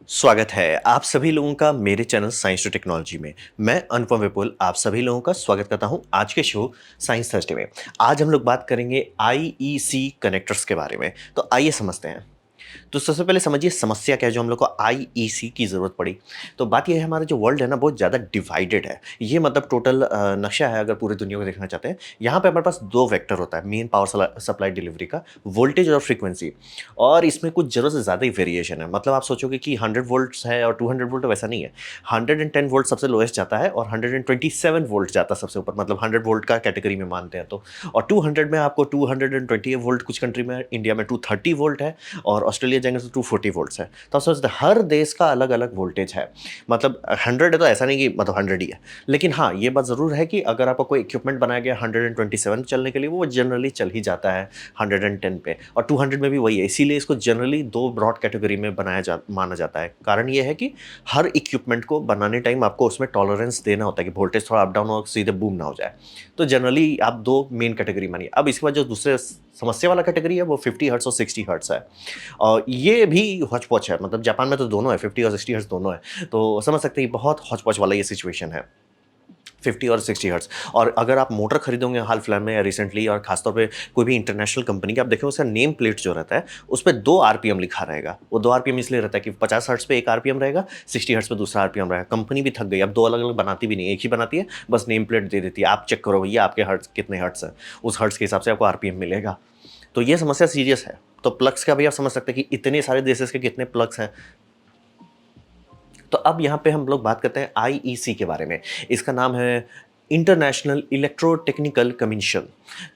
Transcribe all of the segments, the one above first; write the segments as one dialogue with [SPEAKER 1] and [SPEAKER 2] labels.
[SPEAKER 1] स्वागत है आप सभी लोगों का मेरे चैनल साइंस टू टेक्नोलॉजी में। मैं अनुपम विपुल आप सभी लोगों का स्वागत करता हूं आज के शो साइंस थर्सडे में। आज हम लोग बात करेंगे आईईसी कनेक्टर्स के बारे में। तो आइए समझते हैं। तो सबसे पहले समझिए समस्या क्या है जो हम लोग को आईईसी की ज़रूरत पड़ी। तो बात ये है हमारा जो वर्ल्ड है ना बहुत ज़्यादा डिवाइडेड है। ये मतलब टोटल नक्शा है अगर पूरी दुनिया को देखना चाहते हैं। यहाँ पे हमारे पास 2 वेक्टर होता है मेन पावर सप्लाई डिलीवरी का, वोल्टेज और फ्रीक्वेंसी। और इसमें कुछ ज़रूरत से ज़्यादा ही वेरिएशन है। मतलब आप सोचोगे कि 100 वोल्ट्स है और 200 वोल्ट, वैसा नहीं है। 110 वोल्ट सबसे लोएस्ट जाता है और 127 वोल्ट जाता है सबसे ऊपर, मतलब 100 वोल्ट का कैटेगरी में मानते हैं तो। और 200 में आपको 220 वोल्ट, कुछ कंट्री में, इंडिया में 230 वोल्ट है और ऑस्ट्रेलिया जाएंगे तो 240 वोल्ट्स है। तो आप सोचते हैं हर देश का अलग अलग वोल्टेज है। मतलब 100 है तो ऐसा नहीं कि मतलब 100 ही है। लेकिन हाँ ये बात ज़रूर है कि अगर आपका कोई इक्विपमेंट बनाया गया 127 चलने के लिए, वो जनरली चल ही जाता है 110 पे। और 200 में भी वही है, इसीलिए इसको जनरली 2 ब्रॉड कैटेगरी में माना जाता है। कारण ये है कि हर इक्विपमेंट को बनाने टाइम आपको उसमें टॉलरेंस देना होता है कि वोल्टेज थोड़ा अप डाउन हो, सीधे बूम ना हो जाए। तो जनरली आप 2 मेन कैटेगरी मानिए। अब इसके बाद जो दूसरे समस्या वाला कैटेगरी है वो 50 हर्ट्ज और 60 हर्ट्ज है। और ये भी हौच-पौच है, मतलब जापान में तो दोनों है, 50 और 60 हर्ट्ज दोनों है। तो समझ सकते हैं बहुत हौच-पौच वाला ये सिचुएशन है, 50 और 60 हर्ट्ज। और अगर आप मोटर खरीदोगे हाल-फिलहाल में या रिसेंटली, और खासतौर पे कोई भी इंटरनेशनल कंपनी का, आप देखेंगे उसका नेम प्लेट जो रहता है, उस पे 2 आरपीएम लिखा रहेगा। वो 2 आरपीएम इसलिए रहता है कि 50 हर्ट्ज पे एक आरपीएम रहेगा, 60 हर्ट्ज पे दूसरा आरपीएम रहेगा। कंपनी भी थक गई, अब 2 अलग-अलग बनाती भी नहीं है, एक ही बनाती है, बस नेम प्लेट दे देती है। आप चेक करो भैया आपके हर्ट्ज कितने हर्ट्ज हैं, उस हर्ट्ज के हिसाब से आपको आरपीएम मिलेगा। तो ये समस्या सीरियस है। तो प्लग्स का भी आप समझ सकते हैं कि इतने सारे देशेस के कितने प्लग्स हैं। तो अब यहाँ पे हम लोग बात करते हैं आईईसी के बारे में। इसका नाम है इंटरनेशनल इलेक्ट्रोटेक्निकल कमीशन।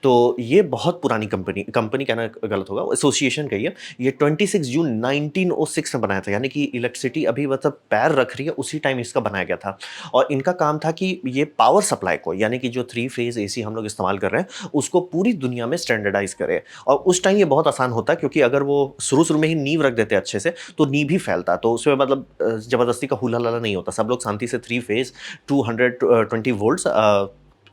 [SPEAKER 1] तो ये बहुत पुरानी कंपनी कंपनी कहना गलत होगा, एसोसिएशन कहिए। ये 26 जून 1906 में बनाया था, यानी कि इलेक्ट्रिसिटी अभी मतलब पैर रख रही है उसी टाइम इसका बनाया गया था। और इनका काम था कि ये पावर सप्लाई को, यानी कि जो 3 फेज एसी हम लोग इस्तेमाल कर रहे हैं, उसको पूरी दुनिया में स्टैंडर्डाइज करे। और उस टाइम ये बहुत आसान होता है, क्योंकि अगर वो शुरू-शुरू में ही नींव रख देते अच्छे से, तो नींव ही फैलता। तो उसमें मतलब ज़बरदस्ती का हुला-लला नहीं होता। सब लोग शांति से 3 फेज 220 वोल्ट्स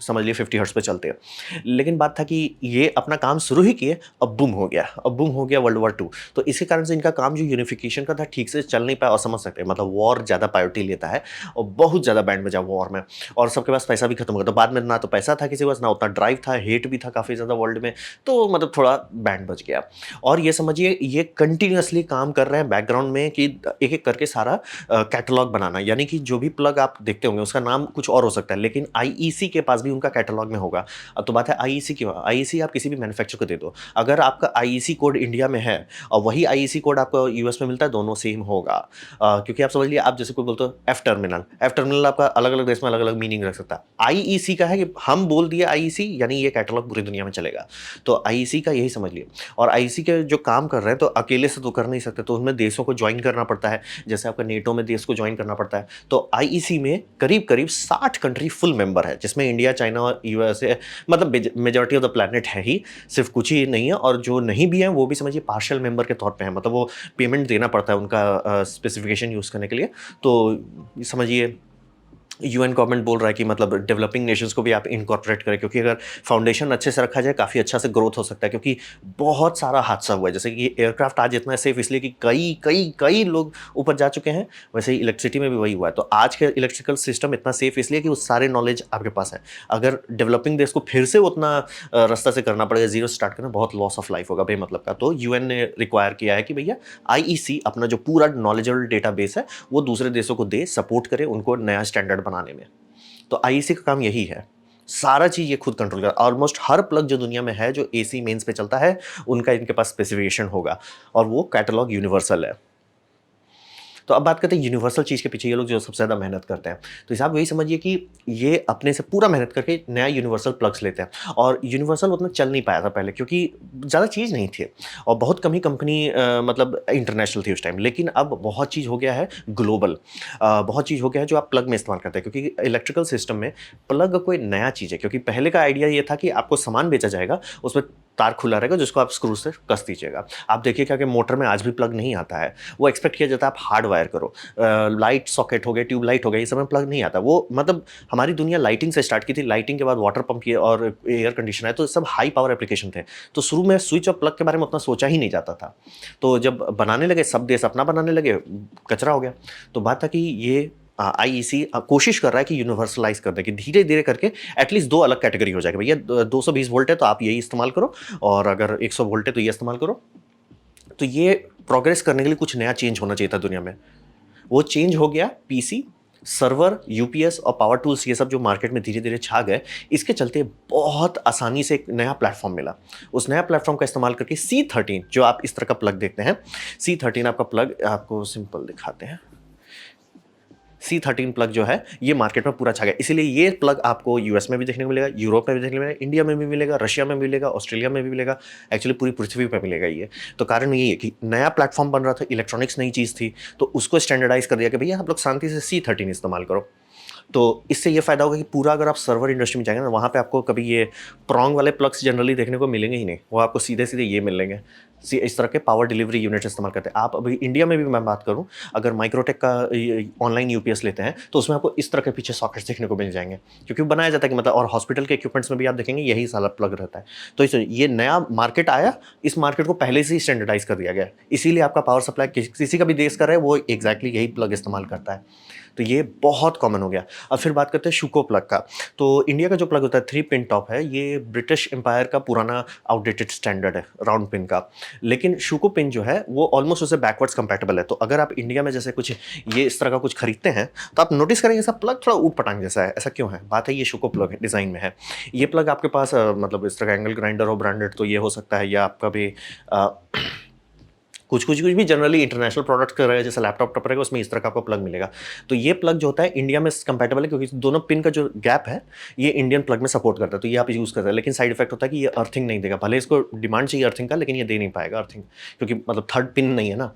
[SPEAKER 1] समझ लिए 50 हर्ट्ज पे चलते हैं। लेकिन बात था कि ये अपना काम शुरू ही किए, अब बूम हो गया, अब बूम हो गया वर्ल्ड वॉर 2। तो इसी कारण से इनका काम जो यूनिफिकेशन का था ठीक से चल नहीं पाया। और समझ सकते हैं मतलब वॉर ज़्यादा प्रायोरिटी लेता है और बहुत ज़्यादा बैंड बजा वॉर में। और सबके पास पैसा भी खत्म हो गया, तो बाद में ना तो पैसा था किसी के पास, ना उतना ड्राइव था, हेट भी था काफ़ी ज़्यादा वर्ल्ड में। तो मतलब थोड़ा बैंड बज गया। और ये समझिए ये कंटिन्यूअसली काम कर रहे हैं बैकग्राउंड में कि एक-एक करके सारा कैटलॉग बनाना, यानी कि जो भी प्लग आप देखते होंगे उसका नाम कुछ और हो सकता है, लेकिन आईईसी के पास भी उनका कैटलॉग में होगा। अब तो बात है आईईसी की, आईईसी आप किसी भी मैन्युफैक्चरर को दे दो, अगर आपका आईईसी कोड इंडिया में है और वही आईईसी कोड आपको यूएस में मिलता है, दोनों सेम होगा। क्योंकि आप समझ लीजिए, आप जैसे कोई बोलते हो एफ टर्मिनल आपका अलग-अलग देश में अलग-अलग मीनिंग रख सकता है। आईईसी का है कि हम बोल दिए आईईसी, यानी ये कैटलॉग पूरी दुनिया में चलेगा। तो आईईसी का यही समझ लिए। और आईईसी के जो काम कर रहे हैं तो अकेले से तो कर नहीं सकते, तो उनमें देशों को ज्वाइन करना पड़ता है। जैसे आपका नेटो में देश को ज्वाइन करना पड़ता है। तो आईईसी में करीब-करीब 60 कंट्री फुल मेंबर है, जिसमें इंडिया, चाइना और यूएसए, मतलब मेजॉरिटी ऑफ द प्लैनेट है ही, सिर्फ कुछ ही नहीं है। और जो नहीं भी है वो भी समझिए पार्शियल मेंबर के तौर पे है, मतलब वो पेमेंट देना पड़ता है उनका स्पेसिफिकेशन यूज़ करने के लिए। तो समझिए यूएन गवर्नमेंट बोल रहा है कि मतलब डेवलपिंग नेशंस को भी आप इनकॉर्पोरेट करें, क्योंकि अगर फाउंडेशन अच्छे से रखा जाए काफ़ी अच्छा से ग्रोथ हो सकता है। क्योंकि बहुत सारा हादसा हुआ है, जैसे कि एयरक्राफ्ट आज इतना सेफ इसलिए कि कई कई कई लोग ऊपर जा चुके हैं, वैसे ही इलेक्ट्रिसिटी में भी वही हुआ है। तो आज के इलेक्ट्रिकल सिस्टम इतना सेफ इसलिए कि वो सारे नॉलेज आपके पास है। अगर डेवलपिंग देश को फिर से उतना रास्ता से करना पड़ेगा, जीरो स्टार्ट करना, बहुत लॉस ऑफ लाइफ होगा बेमतलब का। तो यूएन ने रिक्वायर किया है कि भैया आईईसी अपना जो पूरा नॉलेजेबल डेटाबेस है वो दूसरे देशों को दे, सपोर्ट करे उनको नया स्टैंडर्ड बनाने में। तो आईईसी का काम यही है, सारा चीज़ ये खुद कंट्रोल कर। ऑलमोस्ट हर प्लग जो दुनिया में है जो एसी मेंस पे चलता है, उनका इनके पास स्पेसिफिकेशन होगा और वो कैटलॉग यूनिवर्सल है। तो अब बात करते हैं यूनिवर्सल चीज़ के पीछे ये लोग जो सबसे ज़्यादा मेहनत करते हैं। तो हिसाब यही समझिए कि ये अपने से पूरा मेहनत करके नया यूनिवर्सल प्लग्स लेते हैं। और यूनिवर्सल उतना चल नहीं पाया था पहले, क्योंकि ज़्यादा चीज़ नहीं थी और बहुत कम ही कंपनी मतलब इंटरनेशनल थी उस टाइम। लेकिन अब बहुत चीज़ हो गया है ग्लोबल। बहुत चीज़ हो गया है जो आप प्लग में इस्तेमाल करते हैं, क्योंकि इलेक्ट्रिकल सिस्टम में प्लग कोई नया चीज़ है। क्योंकि पहले का आइडिया ये था कि आपको सामान बेचा जाएगा, उसमें तार खुला रहेगा जिसको आप स्क्रू से कस दीजिएगा। आप देखिएगा कि मोटर में आज भी प्लग नहीं आता है, वो एक्सपेक्ट किया जाता है आप हार्ड वायर करो। लाइट सॉकेट हो गए, ट्यूब लाइट हो गए, ये सब में प्लग नहीं आता। वो मतलब हमारी दुनिया लाइटिंग से स्टार्ट की थी, लाइटिंग के बाद वाटर पंप किए और एयर कंडीशनर है, तो सब हाई पावर एप्लीकेशन थे। तो शुरू में स्विच और प्लग के बारे में उतना सोचा ही नहीं जाता था। तो जब बनाने लगे, सब देश अपना बनाने लगे, कचरा हो गया। तो बात था कि ये आईईसी कोशिश कर रहा है कि यूनिवर्सलाइज कर दे, कि धीरे धीरे करके एटलीस्ट दो अलग कैटेगरी हो जाएगा। भैया 220 वोल्ट है तो आप यही इस्तेमाल करो, और अगर 100 वोल्ट है तो ये इस्तेमाल करो। तो ये प्रोग्रेस करने के लिए कुछ नया चेंज होना चाहिए था दुनिया में। वो चेंज हो गया, पीसी, सर्वर, यूपीएस और पावर टूल्स, ये सब जो मार्केट में धीरे धीरे छा गए। इसके चलते बहुत आसानी से एक नया प्लेटफॉर्म मिला। उस नया प्लेटफॉर्म का इस्तेमाल करके C13, जो आप इस तरह का प्लग देखते हैं, C13 आपका प्लग, आपको सिंपल दिखाते हैं। C13 प्लग जो है ये मार्केट में पूरा छा गया। इसीलिए ये प्लग आपको यूएस में भी देखने को मिलेगा, यूरोप में भी देखने को मिलेगा, इंडिया में भी मिलेगा, रशिया में भी मिलेगा, ऑस्ट्रेलिया में भी मिलेगा, एक्चुअली पूरी पृथ्वी पर मिलेगा ये। तो कारण यही है कि नया प्लेटफॉर्म बन रहा था, इलेक्ट्रॉनिक्स नई चीज़ थी, तो उसको स्टैंडर्डाइज कर दिया कि भैया आप लोग शांति से C13 इस्तेमाल करो। तो इससे ये फ़ायदा होगा कि पूरा अगर आप सर्वर इंडस्ट्री में जाएंगे ना, वहाँ पे आपको कभी ये प्रॉन्ग वाले प्लग्स जनरली देखने को मिलेंगे ही नहीं। वो आपको सीधे सीधे ये मिलेंगे। इस तरह के पावर डिलीवरी यूनिट इस्तेमाल करते हैं आप। अभी इंडिया में भी मैं बात करूं, अगर माइक्रोटेक का ऑनलाइन यूपीएस लेते हैं तो उसमें आपको इस तरह के पीछे सॉकेट्स देखने को मिल जाएंगे, क्योंकि बनाया जाता है कि मतलब, और हॉस्पिटल के इक्विपमेंट्स में भी आप देखेंगे यही सारा प्लग रहता है। तो ये नया मार्केट आया, इस मार्केट को पहले से ही स्टैंडर्डाइज कर दिया गया, इसीलिए आपका पावर सप्लाई किसी का भी देश का रहे वो एग्जैक्टली यही प्लग इस्तेमाल करता है। तो ये बहुत कॉमन हो गया। अब फिर बात करते हैं शुको प्लग का। तो इंडिया का जो प्लग होता है 3 पिन टॉप है, ये ब्रिटिश एम्पायर का पुराना आउटडेटेड स्टैंडर्ड है राउंड पिन का। लेकिन शुको पिन जो है वो ऑलमोस्ट उससे बैकवर्ड्स कंपैटिबल है। तो अगर आप इंडिया में जैसे कुछ ये इस तरह का कुछ खरीदते हैं तो आप नोटिस करेंगे सब प्लग थोड़ा ऊट पटांग जैसा है। ऐसा क्यों है? बात है ये शुको प्लग डिज़ाइन में है। ये प्लग आपके पास मतलब इस तरह का एंगल ग्राइंडर हो ब्रांडेड तो ये हो सकता है, या आपका भी कुछ भी जनरली इंटरनेशनल प्रोडक्ट्स कर रहे हैं, जैसे लैपटॉप टॉप रहेगा उसमें इस तरह का आपको प्लग मिलेगा। तो ये प्लग जो होता है इंडिया में कंपैटिबल है, क्योंकि दोनों पिन का जो गैप है ये इंडियन प्लग में सपोर्ट करता है, तो ये आप यूज़ करते हैं। लेकिन साइड इफेक्ट होता है कि ये अर्थिंग नहीं देगा। भले इसको डिमांड चाहिए अर्थिंग का, लेकिन ये दे नहीं पाएगा अर्थिंग, क्योंकि मतलब थर्ड पिन नहीं है ना।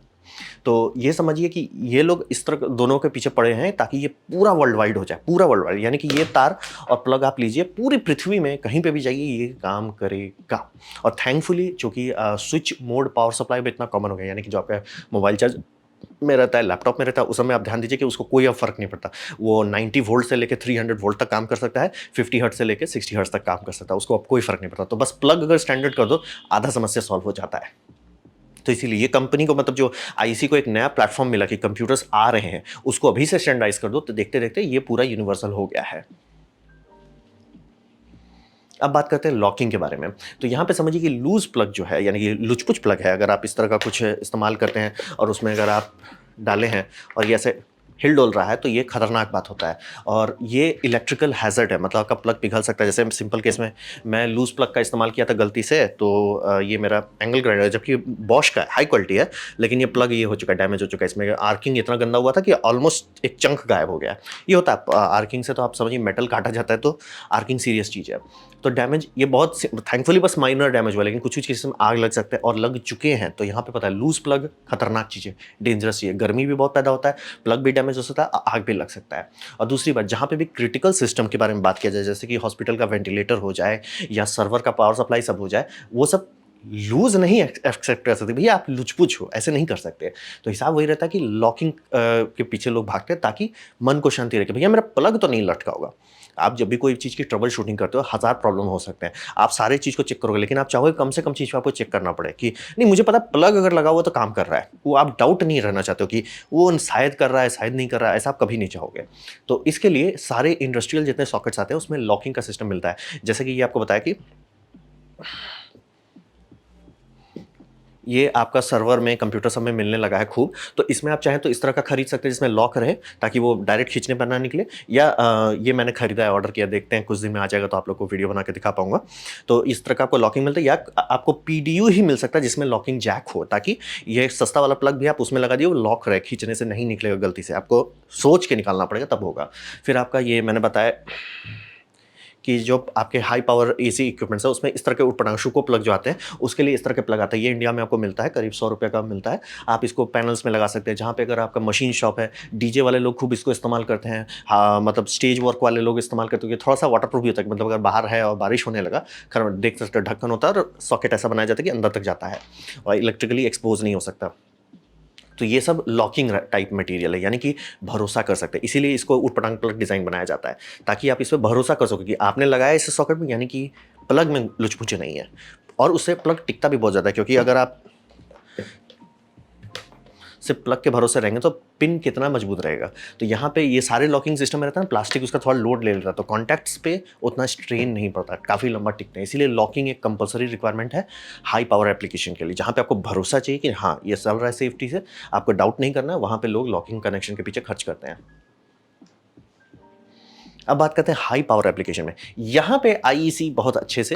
[SPEAKER 1] तो ये समझिए कि ये लोग इस तरह दोनों के पीछे पड़े हैं ताकि ये पूरा वर्ल्ड वाइड हो जाए, पूरा वर्ल्ड वाइड, यानी कि ये तार और प्लग आप लीजिए पूरी पृथ्वी में कहीं पे भी जाइए ये काम करेगा। और थैंकफुली चूंकि स्विच मोड पावर सप्लाई में इतना कॉमन हो गया, यानी कि जो आपका मोबाइल चार्ज में रहता है, लैपटॉप में रहता है, उस समय आप ध्यान दीजिए कि उसको कोई अब फर्क नहीं पड़ता। वो 90 वोल्ट से लेकर 300 वोल्ट तक काम कर सकता है, 50 हर्ट्ज से लेकर 60 हर्ट्ज तक काम कर सकता है, उसको अब कोई फर्क नहीं पड़ता। तो बस प्लग अगर स्टैंडर्ड कर दो, आधा समस्या सॉल्व हो जाता है। तो इसीलिए ये कंपनी को, मतलब जो आईसी को एक नया प्लेटफॉर्म मिला कि कंप्यूटर्स आ रहे हैं, उसको अभी से स्टैंडर्डाइज कर दो, तो देखते देखते ये पूरा यूनिवर्सल हो गया है। अब बात करते हैं लॉकिंग के बारे में। तो यहाँ पे समझिए कि लूज प्लग जो है, यानी कि लुचपुच प्लग है, अगर आप इस तरह का कुछ इस्तेमाल करते हैं और उसमें अगर आप डाले हैं और ये ऐसे हिल डोल रहा है, तो ये खतरनाक बात होता है और ये इलेक्ट्रिकल हैजर्ड है। मतलब आपका प्लग पिघल सकता है। जैसे सिंपल केस में मैं लूज प्लग का इस्तेमाल किया था गलती से, तो ये मेरा एंगल ग्राइंडर है, जबकि बॉश का है, हाई क्वालिटी है, लेकिन ये प्लग ये हो चुका है, डैमेज हो चुका है। इसमें आर्किंग इतना गंदा हुआ था कि ऑलमोस्ट एक चंक गायब हो गया। ये होता है आर्किंग से, तो आप समझिए मेटल काटा जाता है तो आर्किंग सीरियस चीज़ है। तो डैमेज ये बहुत थैंकफुली बस माइनर डैमेज हुआ, लेकिन कुछ कुछ केस में आग लग सकते हैं और लग चुके हैं। तो यहाँ पे पता है लूज प्लग खतरनाक चीज़ है, डेंजरस चीज़ है। गर्मी भी बहुत पैदा होता है, प्लग भी डैमेज हो सकता है, आग भी लग सकता है। और दूसरी बात, जहाँ पे भी क्रिटिकल सिस्टम के बारे में बात किया जाए, जैसे कि हॉस्पिटल का वेंटिलेटर हो जाए या सर्वर का पावर सप्लाई सब हो जाए, वो सब लूज नहीं एक्सेप्ट कर सकते। भैया आप लुचपुच हो, ऐसे नहीं कर सकते। तो हिसाब वही रहता है कि लॉकिंग के पीछे लोग भागते हैं ताकि मन को शांति रखे। भैया मेरा प्लग तो नहीं लटका होगा। आप जब भी कोई चीज़ की ट्रबल शूटिंग करते हो, हज़ार प्रॉब्लम हो सकते हैं, आप सारे चीज़ को चेक करोगे, लेकिन आप चाहोगे कम से कम चीज़ पे आपको चेक करना पड़े कि नहीं, मुझे पता प्लग अगर लगा हुआ तो काम कर रहा है। वो आप डाउट नहीं रहना चाहते हो कि वो शायद कर रहा है, शायद नहीं कर रहा है, ऐसा आप कभी नहीं चाहोगे। तो इसके लिए सारे इंडस्ट्रियल जितने सॉकेट्स आते हैं उसमें लॉकिंग का सिस्टम मिलता है। जैसे कि ये आपको बताया कि ये आपका सर्वर में, कंप्यूटर सब में मिलने लगा है खूब। तो इसमें आप चाहें तो इस तरह का खरीद सकते हैं जिसमें लॉक रहे, ताकि वो डायरेक्ट खींचने पर ना निकले। या ये मैंने खरीदा है, ऑर्डर किया, देखते हैं कुछ दिन में आ जाएगा तो आप लोग को वीडियो बना के दिखा पाऊंगा। तो इस तरह का आपको लॉकिंग मिलता है, या आपको पीडीयू ही मिल सकता है जिसमें लॉकिंग जैक हो, ताकि ये सस्ता वाला प्लग भी आप उसमें लगा दिए, वो लॉक रहे, खींचने से नहीं निकलेगा गलती से, आपको सोच के निकालना पड़ेगा तब होगा। फिर आपका ये मैंने बताया कि जो आपके हाई पावर एसी इक्विपमेंट्स है उसमें इस तरह के ऊटपटांग शुको प्लग जो आते हैं उसके लिए इस तरह के प्लग आते हैं। ये इंडिया में आपको मिलता है, करीब 100 रुपये का मिलता है। आप इसको पैनल्स में लगा सकते हैं, जहाँ पे अगर आपका मशीन शॉप है, डीजे वाले लोग खूब इसको इस्तेमाल करते हैं, हाँ मतलब स्टेज वर्क वाले लोग इस्तेमाल करते हैं। थोड़ा सा वाटर प्रूफ भी होता है, मतलब अगर बाहर है और बारिश होने लगा, खैर देख सकते हैं ढक्कन होता है और सॉकेट ऐसा बनाया जाता है कि अंदर तक जाता है और इलेक्ट्रिकली एक्सपोज नहीं हो सकता। तो ये सब लॉकिंग टाइप मटेरियल है, यानी कि भरोसा कर सकते हैं, इसीलिए इसको ऊटपटांग प्लग डिज़ाइन बनाया जाता है, ताकि आप इस पर भरोसा कर सको कि आपने लगाया इस सॉकेट में, यानी कि प्लग में लुच-पुच नहीं है। और उससे प्लग टिकता भी बहुत ज़्यादा है, क्योंकि अगर आप सिर्फ प्लग के भरोसे रहेंगे तो पिन कितना मजबूत रहेगा। तो यहाँ पे ये सारे लॉकिंग सिस्टम में रहता है ना, प्लास्टिक उसका थोड़ा लोड ले लेता है, तो कॉन्टैक्ट्स पे उतना स्ट्रेन नहीं पड़ता, काफ़ी लंबा टिकते हैं। इसीलिए लॉकिंग एक कंपलसरी रिक्वायरमेंट है हाई पावर एप्लीकेशन के लिए, जहाँ पे आपको भरोसा चाहिए कि हाँ ये चल रहा है सेफ्टी से, आपको डाउट नहीं करना है, वहाँ पे लोग लॉकिंग कनेक्शन के पीछे खर्च करते हैं। अब बात करते हैं हाई पावर एप्लीकेशन में। यहाँ पे आईईसी बहुत अच्छे से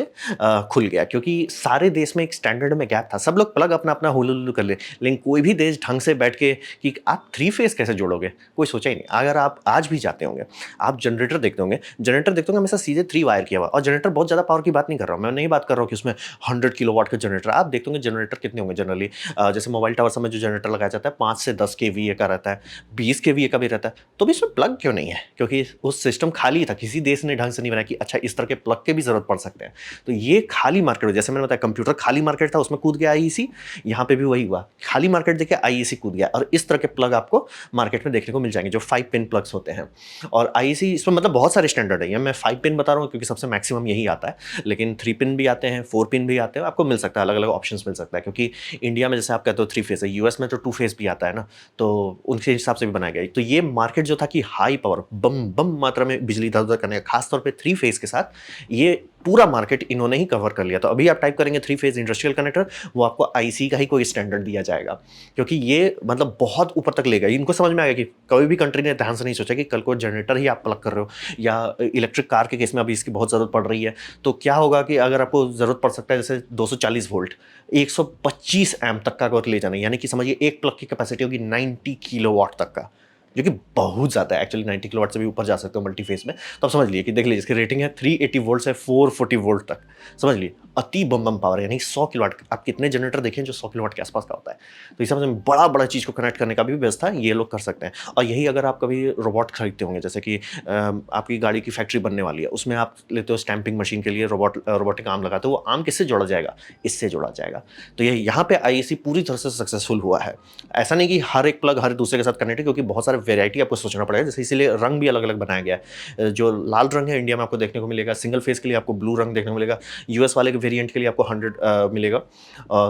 [SPEAKER 1] खुल गया, क्योंकि सारे देश में एक स्टैंडर्ड में गैप था। सब लोग प्लग अपना अपना हुलुलु कर ले, लेकिन कोई भी देश ढंग से बैठ के कि आप 3 फेस कैसे जोड़ोगे, कोई सोचा ही नहीं। अगर आप आज भी जाते होंगे, आप जनरेटर देखते होंगे हमेशा सीधे 3 वायर किया हुआ, और जनरेटर बहुत ज़्यादा पावर की बात नहीं कर रहा हूँ मैं, नहीं बात कर रहा हूँ कि उसमें 100 किलोवाट का जनरेटर। आप देखते होंगे जनरेटर कितने होंगे जनरली, जैसे मोबाइल टावर में जो जनरेटर लगाया जाता है 5 से 10 केवीए का रहता है, 20 केवीए का भी रहता है। तो भी इसमें प्लग क्यों नहीं है? क्योंकि उस सिस्टम खाली था, किसी देश ने ढंग से नहीं बनाया कि अच्छा इस तरह के प्लग के भी जरूरत पड़ सकते हैं। तो ये खाली मार्केट, जैसे मैंने बताया कंप्यूटर खाली मार्केट था, उसमें कूद गया आईईसी, यहाँ पे भी वही हुआ, खाली मार्केट देखे आईईसी कूद गया। और इस तरह के प्लग आपको मार्केट में देखने को मिल जाएंगे जो 5 पिन प्लग्स होते हैं। और आईईसी इसमें मतलब बहुत सारे स्टैंडर्ड है, मैं 5 पिन बता रहा हूँ क्योंकि सबसे मैक्सिमम यही आता है, लेकिन 3 पिन भी आते हैं, 4 पिन भी आते हैं, आपको मिल सकता है, अलग अलग ऑप्शन मिल सकता है। क्योंकि इंडिया में जैसे आप कहते हो 3 फेस है, यूएस में तो 2 फेस भी आता है ना, तो उनके हिसाब से भी बनाया गया। तो ये मार्केट जो था कि हाई पावर बम बम मात्रा में बिजली इधर उधर करने का, खासतौर पे 3 फेस के साथ, ये पूरा मार्केट इन्होंने ही कवर कर लिया। तो अभी आप टाइप करेंगे 3 फेज इंडस्ट्रियल कनेक्टर, वो आपको आईसी का ही कोई स्टैंडर्ड दिया जाएगा, क्योंकि ये मतलब बहुत ऊपर तक ले गया। इनको समझ में आ गया कि कभी भी कंट्री ने ध्यान से नहीं सोचा कि कल को जनरेटर ही आप प्लग कर रहे हो, या इलेक्ट्रिक कार के केस में अभी इसकी बहुत ज़रूरत पड़ रही है। तो क्या होगा कि अगर आपको ज़रूरत पड़ सकता है जैसे 240 वोल्ट 125 एम्प तक का अगर ले जाना, यानी कि समझिए एक प्लग की कैपेसिटी होगी 90 किलोवाट तक का, जो कि बहुत ज़्यादा है एक्चुअली। 90 किलोवाट से भी ऊपर जा सकते हो मल्टी फेस में। तो आप समझ लिए कि देख लीजिए इसकी रेटिंग है 380 वोल्ट से 440 वोल्ट तक, समझ लिए अति बम बम पावर, यानी 100 किलोवाट। आप कितने जनरेटर देखें जो 100 किलोवाट के आसपास का होता है। तो इस समझ में बड़ा बड़ा चीज़ को कनेक्ट करने का भी व्यवस्था ये लोग कर सकते हैं। और यही अगर आप कभी रोबोट खरीदते होंगे, जैसे कि आपकी गाड़ी की फैक्ट्री बनने वाली है, उसमें आप लेते हो स्टैंपिंग मशीन के लिए रोबोटिक आर्म लगाते हो, वो आर्म किससे जोड़ा जाएगा? इससे जोड़ा जाएगा। तो ये यहाँ पे आईएसी पूरी तरह से सक्सेसफुल हुआ है। ऐसा नहीं कि हर एक प्लग हर दूसरे के साथ कनेक्ट है, क्योंकि बहुत सारे वेराइटी आपको सोचना पड़ेगा, जैसे इसीलिए रंग भी अलग अलग बनाया गया है। जो लाल रंग है इंडिया में आपको देखने को मिलेगा, सिंगल फेस के लिए आपको ब्लू रंग देखने को मिलेगा, यूएस वाले के वेरिएंट के लिए आपको 100 मिलेगा।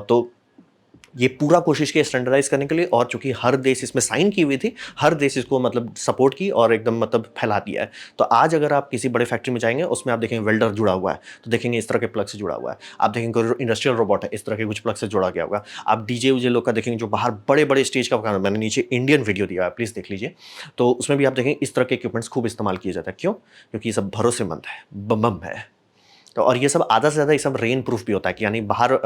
[SPEAKER 1] तो ये पूरा कोशिश की स्टैंडर्डाइज करने के लिए, और चूंकि हर देश इसमें साइन की हुई थी, हर देश इसको मतलब सपोर्ट की और एकदम मतलब फैला दिया है। तो आज अगर आप किसी बड़े फैक्ट्री में जाएंगे, उसमें आप देखेंगे वेल्डर जुड़ा हुआ है, तो देखेंगे इस तरह के प्लग से जुड़ा हुआ है। आप देखेंगे इंडस्ट्रियल रोबोट है, इस तरह के कुछ प्लग से जोड़ा गया होगा। आप डीजे उजे लोग का देखेंगे जो बाहर बड़े बड़े स्टेज का काम, मैंने नीचे इंडियन वीडियो दिया है, प्लीज़ देख लीजिए। तो उसमें भी आप देखेंगे इस तरह के इक्विपमेंट्स खूब इस्तेमाल किए जाते हैं। क्यों? क्योंकि ये सब भरोसेमंद है, बम है। तो और ये सब आधा से ज़्यादा ये सब रेन प्रूफ भी होता है, कि यानी बाहर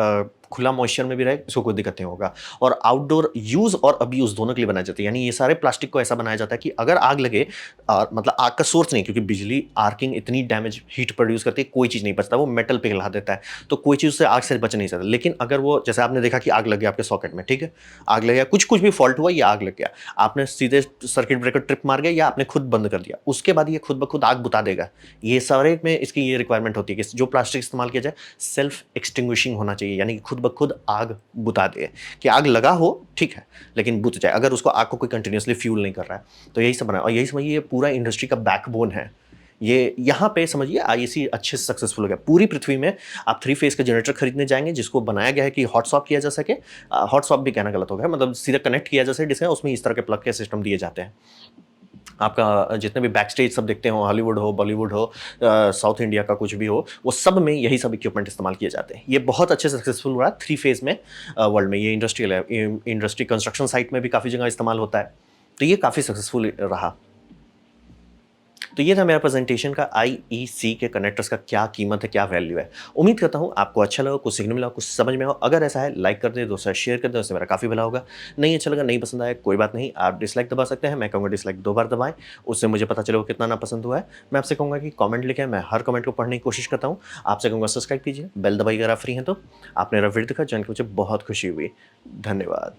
[SPEAKER 1] खुला मॉइस्चर में भी रहे, इसको कोई दिक्कत नहीं होगा। और आउटडोर यूज़ और अब्यूज़ दोनों के लिए बनाया जाता है। यानी ये सारे प्लास्टिक को ऐसा बनाया जाता है कि अगर आग लगे, मतलब आग का सोर्स नहीं, क्योंकि बिजली आर्किंग इतनी डैमेज हीट प्रोड्यूस करती है, कोई चीज़ नहीं बचता, वो मेटल पिघला देता है, तो कोई चीज़ उससे आग से बच नहीं सकता। लेकिन अगर वो, जैसे आपने देखा कि आग लग गया आपके सॉकेट में, ठीक है, आग लग गया, कुछ भी फॉल्ट हुआ, ये आग लग गया, आपने सीधे सर्किट ब्रेकर ट्रिप मार गया या आपने खुद बंद कर दिया, उसके बाद ये खुद ब खुद आग बुता देगा। ये सारे में इसकी ये रिक्वायरमेंट होती है कि जो प्लास्टिक इस्तेमाल किया जाए सेल्फ एक्सटिंग्विशिंग होना चाहिए, यानी कि खुद ब खुद आग बुता दे, कि आग लगा हो ठीक है लेकिन बुझ जाए, अगर उसको आग को कोई कंटिन्यूसली फ्यूल नहीं कर रहा है। तो यही सब बना, और यही समझिए ये पूरा इंडस्ट्री का बैकबोन है। ये यहाँ पे समझिए आईएसी अच्छे से सक्सेसफुल हो गया। पूरी पृथ्वी में आप 3 फेस का जनरेटर खरीदने जाएंगे जिसको बनाया गया है कि हॉट स्वैप किया जा सके, हॉट स्वैप भी कहना गलत हो गया, मतलब सीधा कनेक्ट किया जा सके डिस्क, उसमें इस तरह के प्लग के सिस्टम दिए जाते हैं। आपका जितने भी बैक स्टेज सब देखते हो, हॉलीवुड हो, बॉलीवुड हो, साउथ इंडिया का कुछ भी हो, वो सब में यही सब इक्विपमेंट इस्तेमाल किए जाते हैं। ये बहुत अच्छे से सक्सेसफुल हुआ है 3 फेज में वर्ल्ड में। ये इंडस्ट्रियल है, इंडस्ट्री कंस्ट्रक्शन साइट में भी काफ़ी जगह इस्तेमाल होता है, तो ये काफ़ी सक्सेसफुल रहा। तो ये था मेरा प्रेजेंटेशन का आईईसी के कनेक्टर्स का क्या कीमत है, क्या वैल्यू है। उम्मीद करता हूँ आपको अच्छा लगा, कुछ सीखने मिला, कुछ समझ में हो। अगर ऐसा है लाइक कर दें, दोस्तों शेयर कर दें, उससे मेरा काफ़ी भला होगा। नहीं अच्छा लगा, नहीं पसंद आया, कोई बात नहीं, आप डिसलाइक दबा सकते हैं। मैं कहूँगा डिसलाइक 2 बार दबाएँ, उससे मुझे पता चलेगा कितना नापसंद हुआ है। मैं आपसे कहूँगा कि कमेंट लिखें, मैं हर कमेंट को पढ़ने की कोशिश करता हूँ। आपसे कहूँगा सब्सक्राइब कीजिए, बेल दबाइए अगर आप फ्री हैं तो। आपने मेरा वीडियो देखा, जान के मुझे बहुत खुशी हुई। धन्यवाद।